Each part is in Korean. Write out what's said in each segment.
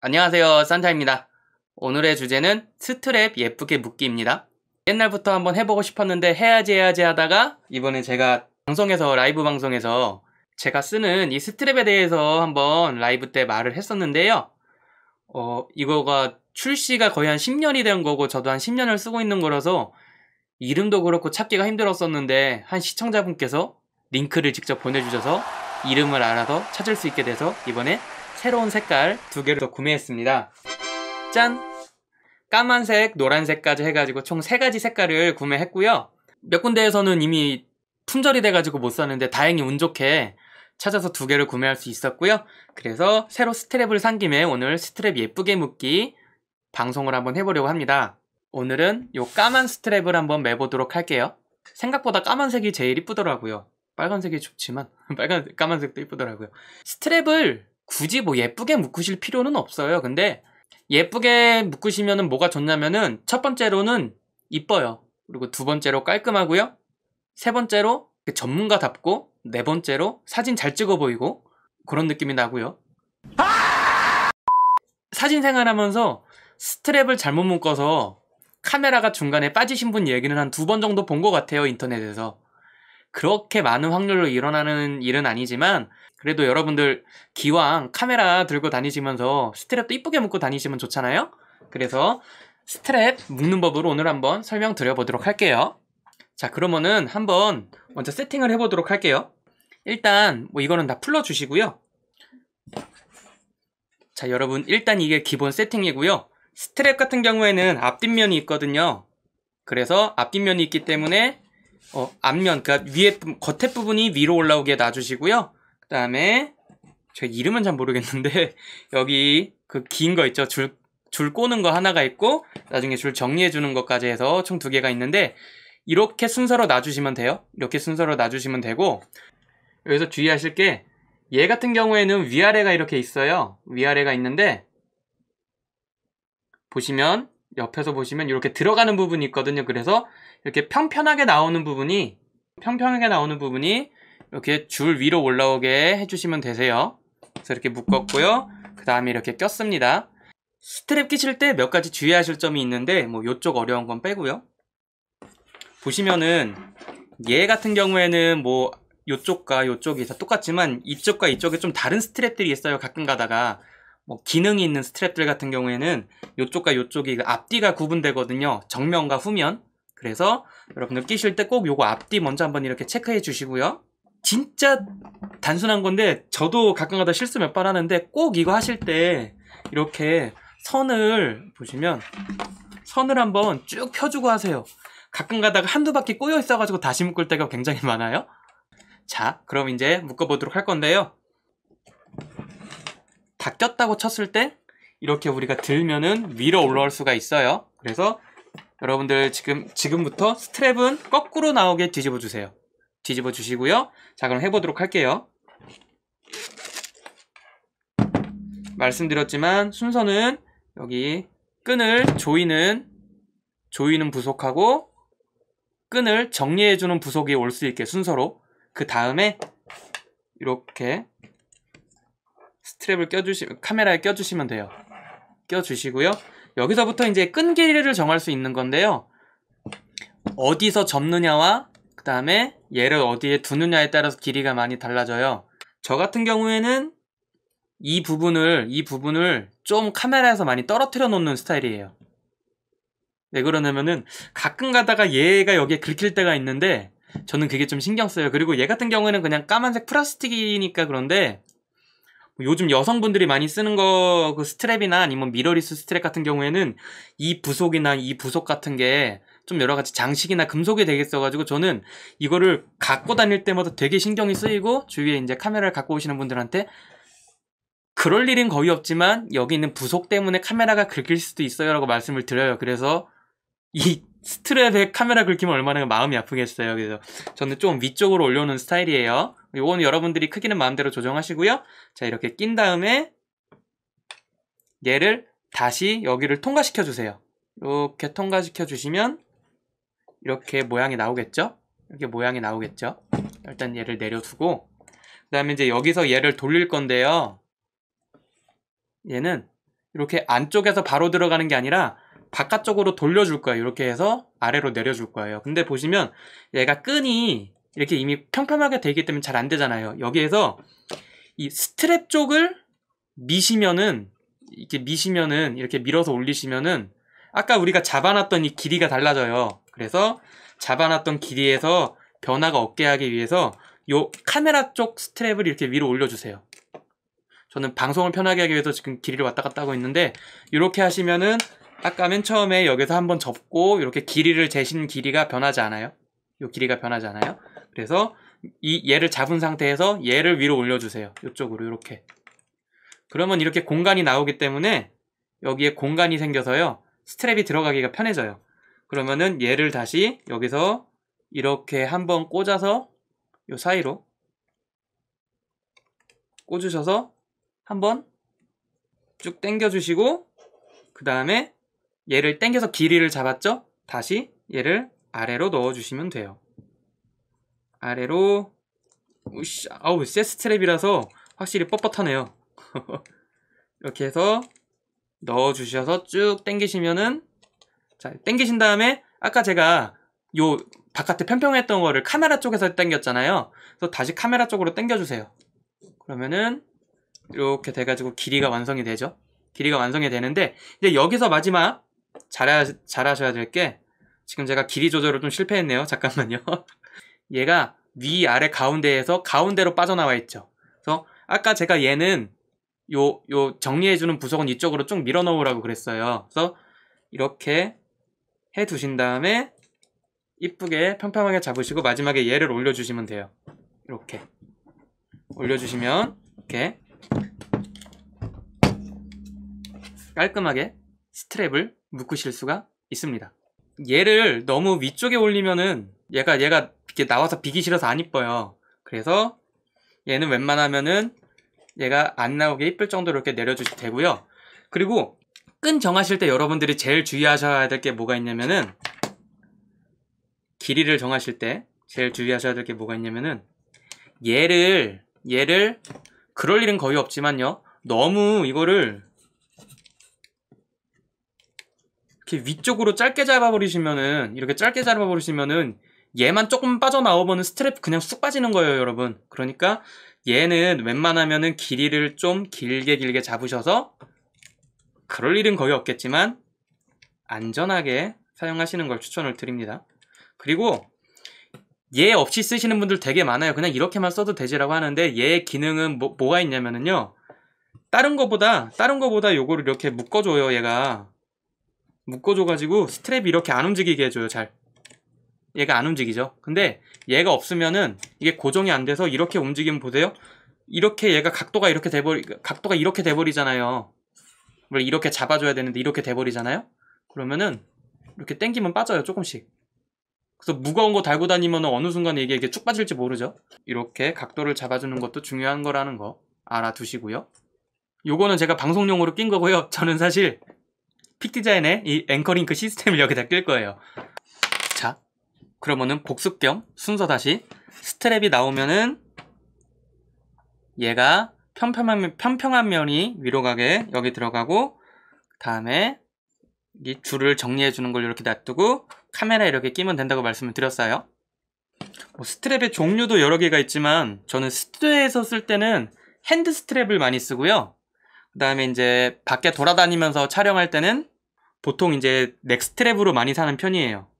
안녕하세요, 산타입니다. 오늘의 주제는 스트랩 예쁘게 묶기입니다. 옛날부터 한번 해보고 싶었는데 해야지 하다가 이번에 제가 라이브 방송에서 제가 쓰는 이 스트랩에 대해서 한번 라이브 때 말을 했었는데요. 이거가 출시가 거의 한 10년이 된 거고 저도 한 10년을 쓰고 있는 거라서 이름도 그렇고 찾기가 힘들었었는데 한 시청자분께서 링크를 직접 보내주셔서 이름을 알아서 찾을 수 있게 돼서 이번에 새로운 색깔 2개를 더 구매했습니다. 짠! 까만색, 노란색까지 해가지고 총 3가지 색깔을 구매했고요. 몇 군데에서는 이미 품절이 돼가지고 못 샀는데 다행히 운 좋게 찾아서 2개를 구매할 수 있었고요. 그래서 새로 스트랩을 산 김에 오늘 스트랩 예쁘게 묶기 방송을 한번 해보려고 합니다. 오늘은 요 까만 스트랩을 한번 매보도록 할게요. 생각보다 까만색이 제일 이쁘더라고요. 빨간색이 좋지만 까만색도 이쁘더라고요. 스트랩을 굳이 뭐 예쁘게 묶으실 필요는 없어요. 근데 예쁘게 묶으시면은 뭐가 좋냐면은 첫 번째로는 이뻐요. 그리고 두 번째로 깔끔하고요. 세 번째로 전문가답고, 네 번째로 사진 잘 찍어 보이고 그런 느낌이 나고요. 사진 생활하면서 스트랩을 잘못 묶어서 카메라가 중간에 빠지신 분 얘기는 한 2번 정도 본 것 같아요, 인터넷에서. 그렇게 많은 확률로 일어나는 일은 아니지만 그래도 여러분들 기왕 카메라 들고 다니시면서 스트랩도 이쁘게 묶고 다니시면 좋잖아요. 그래서 스트랩 묶는 법으로 오늘 한번 설명드려보도록 할게요. 자, 그러면은 한번 먼저 세팅을 해보도록 할게요. 일단 뭐 이거는 다 풀어주시고요. 자, 여러분 일단 이게 기본 세팅이고요. 스트랩 같은 경우에는 앞뒷면이 있거든요. 그래서 앞뒷면이 있기 때문에 앞면, 그러니까 겉에 부분이 위로 올라오게 놔주시고요. 그 다음에 제가 이름은 잘 모르겠는데 여기 그 긴 거 있죠. 줄 꼬는 거 하나가 있고 나중에 줄 정리해 주는 것까지 해서 총 2개가 있는데 이렇게 순서로 놔주시면 돼요. 이렇게 순서로 놔주시면 되고, 여기서 주의하실 게 얘 같은 경우에는 위아래가 이렇게 있어요. 위아래가 있는데 보시면 옆에서 보시면 이렇게 들어가는 부분이 있거든요. 그래서 이렇게 평평하게 나오는 부분이 이렇게 줄 위로 올라오게 해주시면 되세요. 그래서 이렇게 묶었고요. 그 다음에 이렇게 꼈습니다. 스트랩 끼실 때 몇 가지 주의하실 점이 있는데 뭐 요쪽 어려운 건 빼고요. 보시면은 얘 같은 경우에는 뭐 요쪽과 요쪽이 다 똑같지만 이쪽과 이쪽에 좀 다른 스트랩들이 있어요. 가끔 가다가 뭐 기능이 있는 스트랩들 같은 경우에는 요쪽과 요쪽이 앞뒤가 구분되거든요. 정면과 후면. 그래서 여러분들 끼실 때 꼭 요거 앞뒤 먼저 한번 이렇게 체크해 주시고요. 진짜 단순한 건데 저도 가끔 가다 실수 몇 번 하는데 꼭 이거 하실 때 이렇게 선을 보시면 선을 한번 쭉 펴주고 하세요. 가끔 가다가 한두 바퀴 꼬여 있어가지고 다시 묶을 때가 굉장히 많아요. 자, 그럼 이제 묶어보도록 할 건데요. 다 꼈다고 쳤을 때 이렇게 우리가 들면은 위로 올라올 수가 있어요. 그래서 여러분들 지금부터 스트랩은 거꾸로 나오게 뒤집어 주세요. 뒤집어 주시고요. 자, 그럼 해보도록 할게요. 말씀드렸지만 순서는 여기 끈을 조이는 부속하고 끈을 정리해주는 부속이 올 수 있게 순서로, 그 다음에 이렇게 스트랩을 카메라에 껴주시면 돼요. 껴주시고요. 여기서부터 이제 끈 길이를 정할 수 있는 건데요. 어디서 접느냐와 그 다음에 얘를 어디에 두느냐에 따라서 길이가 많이 달라져요. 저 같은 경우에는 이 부분을 좀 카메라에서 많이 떨어뜨려 놓는 스타일이에요. 왜 그러냐면은 가끔 가다가 얘가 여기에 긁힐 때가 있는데 저는 그게 좀 신경 써요. 그리고 얘 같은 경우에는 그냥 까만색 플라스틱이니까 그런데 요즘 여성분들이 많이 쓰는 거, 그 스트랩이나 아니면 미러리스 스트랩 같은 경우에는 이 부속이나 이 부속 같은 게 좀 여러 가지 장식이나 금속이 되겠어가지고 저는 이거를 갖고 다닐 때마다 되게 신경이 쓰이고 주위에 이제 카메라를 갖고 오시는 분들한테 그럴 일은 거의 없지만 여기 있는 부속 때문에 카메라가 긁힐 수도 있어요 라고 말씀을 드려요. 그래서 이 스트랩에 카메라 긁히면 얼마나 마음이 아프겠어요. 그래서 저는 좀 위쪽으로 올려놓는 스타일이에요. 요거는 여러분들이 크기는 마음대로 조정하시고요. 자, 이렇게 낀 다음에 얘를 다시 여기를 통과시켜 주세요. 이렇게 통과시켜 주시면 이렇게 모양이 나오겠죠? 이렇게 모양이 나오겠죠? 일단 얘를 내려두고 그 다음에 이제 여기서 얘를 돌릴 건데요. 얘는 이렇게 안쪽에서 바로 들어가는 게 아니라 바깥쪽으로 돌려줄 거예요. 이렇게 해서 아래로 내려줄 거예요. 근데 보시면 얘가 끈이 이렇게 이미 평평하게 되기 때문에 잘 안 되잖아요. 여기에서 이 스트랩 쪽을 미시면은 이렇게 밀어서 올리시면은 아까 우리가 잡아놨던 이 길이가 달라져요. 그래서 잡아놨던 길이에서 변화가 없게 하기 위해서 요 카메라 쪽 스트랩을 이렇게 위로 올려주세요. 저는 방송을 편하게 하기 위해서 지금 길이를 왔다 갔다 하고 있는데 이렇게 하시면은 아까 맨 처음에 여기서 한번 접고 이렇게 길이를 재신 길이가 변하지 않아요. 요 길이가 변하지 않아요. 그래서 얘를 잡은 상태에서 얘를 위로 올려주세요. 이쪽으로 이렇게. 그러면 이렇게 공간이 나오기 때문에 여기에 공간이 생겨서요. 스트랩이 들어가기가 편해져요. 그러면은 얘를 다시 여기서 이렇게 한번 꽂아서 요 사이로 꽂으셔서 한번 쭉 당겨주시고 그 다음에 얘를 당겨서 길이를 잡았죠? 다시 얘를 아래로 넣어주시면 돼요. 아래로 우씨, 아우 새 스트랩이라서 확실히 뻣뻣하네요. 이렇게 해서 넣어주셔서 쭉 당기시면은 자 당기신 다음에 아까 제가 요 바깥에 평평했던 거를 카메라 쪽에서 당겼잖아요. 그래서 다시 카메라 쪽으로 당겨주세요. 그러면은 이렇게 돼가지고 길이가 완성이 되죠. 길이가 완성이 되는데 이제 여기서 마지막 잘하셔야 될 게 지금 제가 길이 조절을 좀 실패했네요. 잠깐만요. 얘가 위아래 가운데에서 가운데로 빠져나와 있죠. 그래서 아까 제가 얘는 요 정리해주는 부속은 이쪽으로 쭉 밀어 넣으라고 그랬어요. 그래서 이렇게 해 두신 다음에 이쁘게 평평하게 잡으시고 마지막에 얘를 올려주시면 돼요. 이렇게 올려주시면 이렇게 깔끔하게 스트랩을 묶으실 수가 있습니다. 얘를 너무 위쪽에 올리면은 얘가 이렇게 나와서 비기 싫어서 안 이뻐요. 그래서 얘는 웬만하면은 얘가 안 나오게 이쁠 정도로 이렇게 내려주셔도 되고요. 그리고 끈 정하실 때 여러분들이 제일 주의하셔야 될 게 뭐가 있냐면은 길이를 정하실 때 제일 주의하셔야 될 게 뭐가 있냐면은 얘를 그럴 일은 거의 없지만요. 너무 이거를 이렇게 위쪽으로 짧게 잡아버리시면은 이렇게 짧게 잡아버리시면은 얘만 조금 빠져나오면은 스트랩 그냥 쑥 빠지는 거예요, 여러분. 그러니까 얘는 웬만하면은 길이를 좀 길게 잡으셔서 그럴 일은 거의 없겠지만 안전하게 사용하시는 걸 추천을 드립니다. 그리고 얘 없이 쓰시는 분들 되게 많아요. 그냥 이렇게만 써도 되지라고 하는데 얘의 기능은 뭐가 있냐면은요. 다른 거보다 요거를 이렇게 묶어줘요. 얘가 묶어줘가지고 스트랩이 이렇게 안 움직이게 해줘요. 잘 얘가 안 움직이죠. 근데 얘가 없으면은 이게 고정이 안 돼서 이렇게 움직이면 보세요. 이렇게 얘가 각도가 이렇게 돼버리잖아요. 원래 이렇게 잡아줘야 되는데 이렇게 돼버리잖아요. 그러면은 이렇게 당기면 빠져요. 조금씩. 그래서 무거운 거 달고 다니면 어느 순간에 이게 쭉 빠질지 모르죠. 이렇게 각도를 잡아주는 것도 중요한 거라는 거 알아두시고요. 요거는 제가 방송용으로 낀 거고요. 저는 사실 픽디자인의 이 앵커링크 시스템을 여기다 끌 거예요. 자, 그러면은 복습 겸 순서 다시 스트랩이 나오면은 얘가 평평한 면이 위로 가게 여기 들어가고 다음에 이 줄을 정리해 주는 걸 이렇게 놔두고 카메라에 이렇게 끼면 된다고 말씀을 드렸어요. 스트랩의 종류도 여러 개가 있지만 저는 스튜디오에서 쓸 때는 핸드 스트랩을 많이 쓰고요. 그 다음에 이제 밖에 돌아다니면서 촬영할 때는 보통 이제 넥 스트랩으로 많이 사는 편이에요.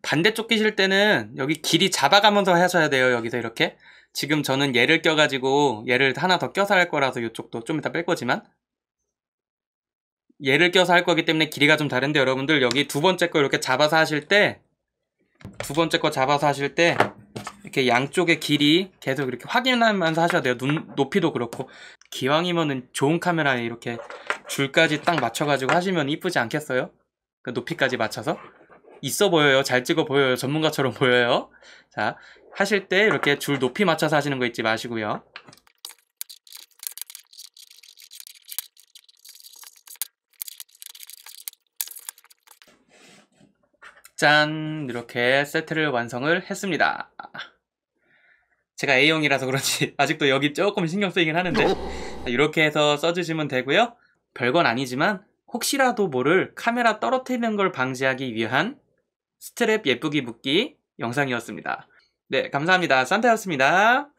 반대쪽 끼실 때는 여기 길이 잡아가면서 하셔야 돼요. 여기서 이렇게. 지금 저는 얘를 껴가지고 얘를 하나 더 껴서 할 거라서 이쪽도 좀 이따 뺄 거지만 얘를 껴서 할 거기 때문에 길이가 좀 다른데 여러분들 여기 두 번째 거 이렇게 잡아서 하실 때 이렇게 양쪽의 길이 계속 이렇게 확인하면서 하셔야 돼요. 눈 높이도 그렇고 기왕이면은 좋은 카메라에 이렇게 줄까지 딱 맞춰가지고 하시면 이쁘지 않겠어요? 그 높이까지 맞춰서 있어 보여요. 잘 찍어 보여요. 전문가처럼 보여요. 자, 하실 때 이렇게 줄 높이 맞춰서 하시는 거 잊지 마시고요. 짠! 이렇게 세트를 완성을 했습니다. 제가 A형이라서 그런지 아직도 여기 조금 신경 쓰이긴 하는데 이렇게 해서 써주시면 되고요. 별건 아니지만 혹시라도 모를 카메라 떨어뜨리는 걸 방지하기 위한 스트랩 예쁘게 묶기 영상이었습니다. 네, 감사합니다. 산타였습니다.